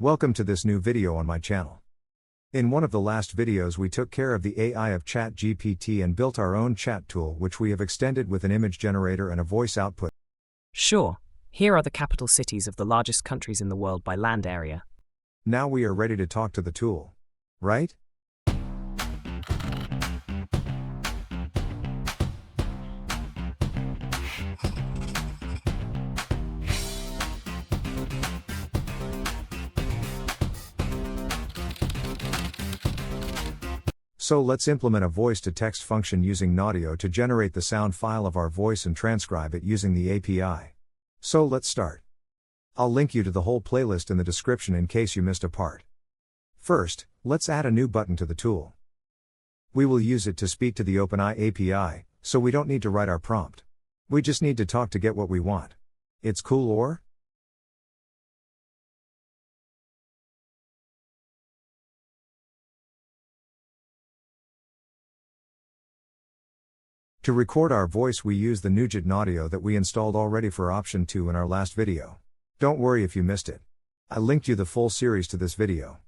Welcome to this new video on my channel. In one of the last videos we took care of the AI of ChatGPT and built our own chat tool which we have extended with an image generator and a voice output. Sure, here are the capital cities of the largest countries in the world by land area. Now we are ready to talk to the tool. Right? So let's implement a voice-to-text function using NAudio to generate the sound file of our voice and transcribe it using the API. So let's start. I'll link you to the whole playlist in the description in case you missed a part. First, let's add a new button to the tool. We will use it to speak to the OpenAI API, so we don't need to write our prompt. We just need to talk to get what we want. It's cool, or? To record our voice we use the NAudio that we installed already for option 2 in our last video. Don't worry if you missed it. I linked you the full series to this video.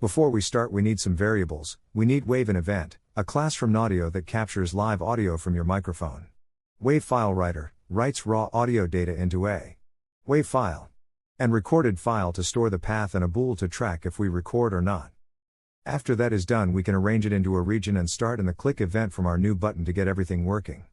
Before we start we need some variables. We need wave and event, a class from NAudio that captures live audio from your microphone. Wave file writer writes raw audio data into a wave file. And recorded file to store the path and a bool to track if we record or not. After that is done we can arrange it into a region and start in the click event from our new button to get everything working.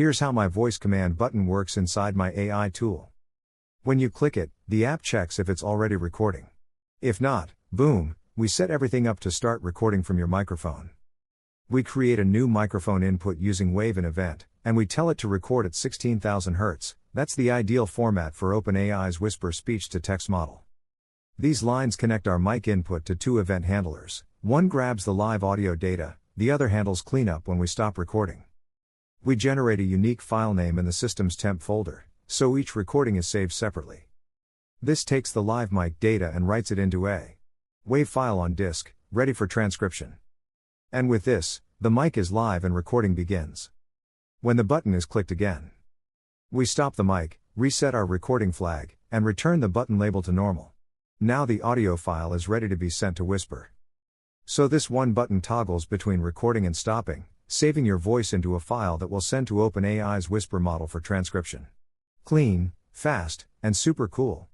Here's how my voice command button works inside my AI tool. When you click it, the app checks if it's already recording. If not, boom, we set everything up to start recording from your microphone. We create a new microphone input using Wave in Event, and we tell it to record at 16,000 Hz. That's the ideal format for OpenAI's Whisper speech-to-text model. These lines connect our mic input to two event handlers. One grabs the live audio data, the other handles cleanup when we stop recording. We generate a unique file name in the system's temp folder, so each recording is saved separately. This takes the live mic data and writes it into a WAV file on disk, ready for transcription. And with this, the mic is live and recording begins. When the button is clicked again, we stop the mic, reset our recording flag, and return the button label to normal. Now the audio file is ready to be sent to Whisper. So this one button toggles between recording and stopping, saving your voice into a file that will send to OpenAI's Whisper model for transcription. Clean, fast, and super cool.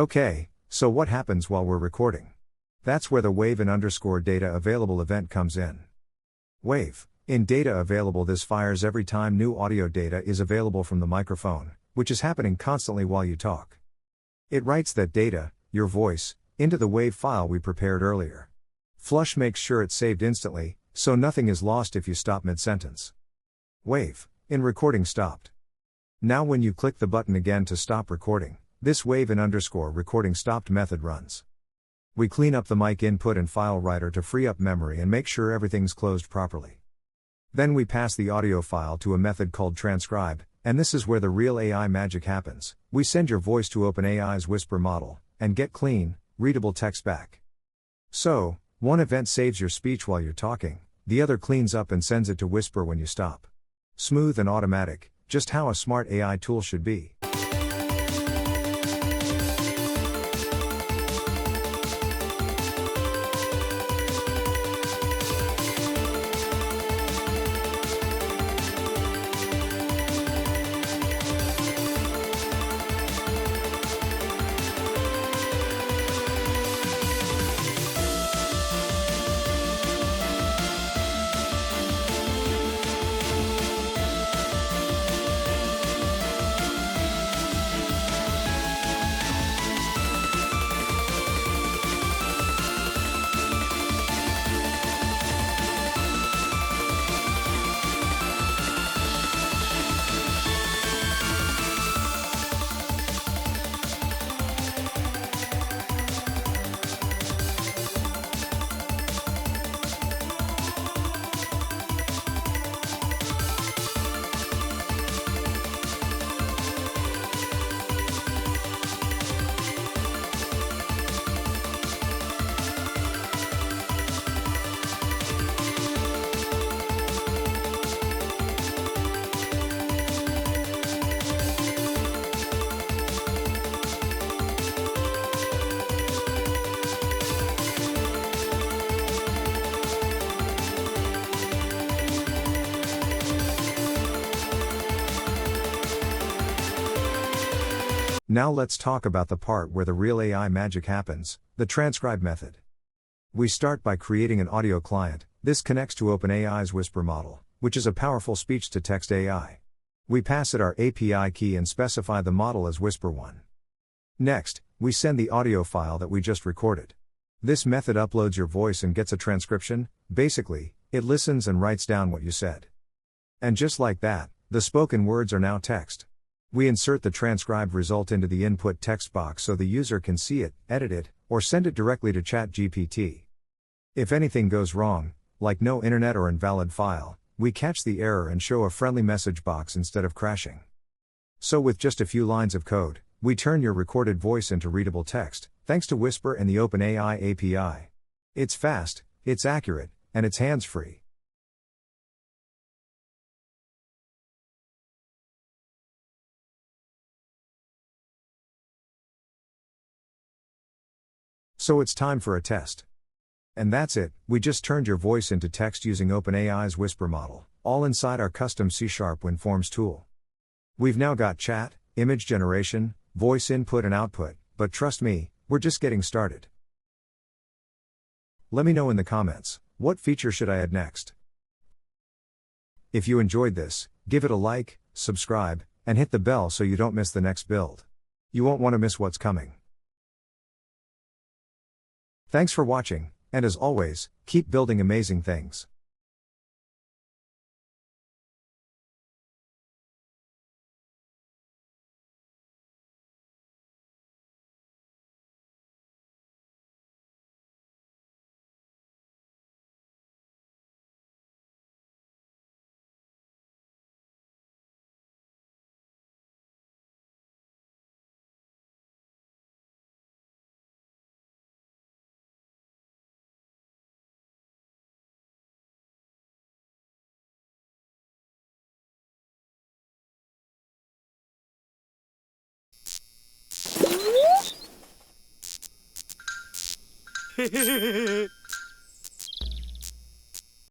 Okay, so what happens while we're recording? That's where the Wave in _ data available event comes in. Wave in data available, this fires every time new audio data is available from the microphone, which is happening constantly while you talk. It writes that data, your voice, into the Wave file we prepared earlier. Flush makes sure it's saved instantly, so nothing is lost if you stop mid-sentence. Wave in recording stopped. Now when you click the button again to stop recording, this Wave in _ recording stopped method runs. We clean up the mic input and file writer to free up memory and make sure everything's closed properly. Then we pass the audio file to a method called transcribe, and this is where the real AI magic happens. We send your voice to OpenAI's Whisper model, and get clean, readable text back. So, one event saves your speech while you're talking, the other cleans up and sends it to Whisper when you stop. Smooth and automatic, just how a smart AI tool should be. Now let's talk about the part where the real AI magic happens, the transcribe method. We start by creating an audio client, This connects to OpenAI's Whisper model, which is a powerful speech-to-text AI. We pass it our API key and specify the model as Whisper 1. Next, we send the audio file that we just recorded. This method uploads your voice and gets a transcription. Basically, it listens and writes down what you said. And just like that, the spoken words are now text. We insert the transcribed result into the input text box so the user can see it, edit it, or send it directly to ChatGPT. If anything goes wrong, like no internet or invalid file, we catch the error and show a friendly message box instead of crashing. So with just a few lines of code, we turn your recorded voice into readable text, thanks to Whisper and the OpenAI API. It's fast, it's accurate, and it's hands-free. So it's time for a test. And that's it, we just turned your voice into text using OpenAI's Whisper model, all inside our custom C WinForms tool. We've now got chat, image generation, voice input and output, but trust me, we're just getting started. Let me know in the comments, what feature should I add next? If you enjoyed this, give it a like, subscribe, and hit the bell so you don't miss the next build. You won't want to miss what's coming. Thanks for watching, and as always, keep building amazing things.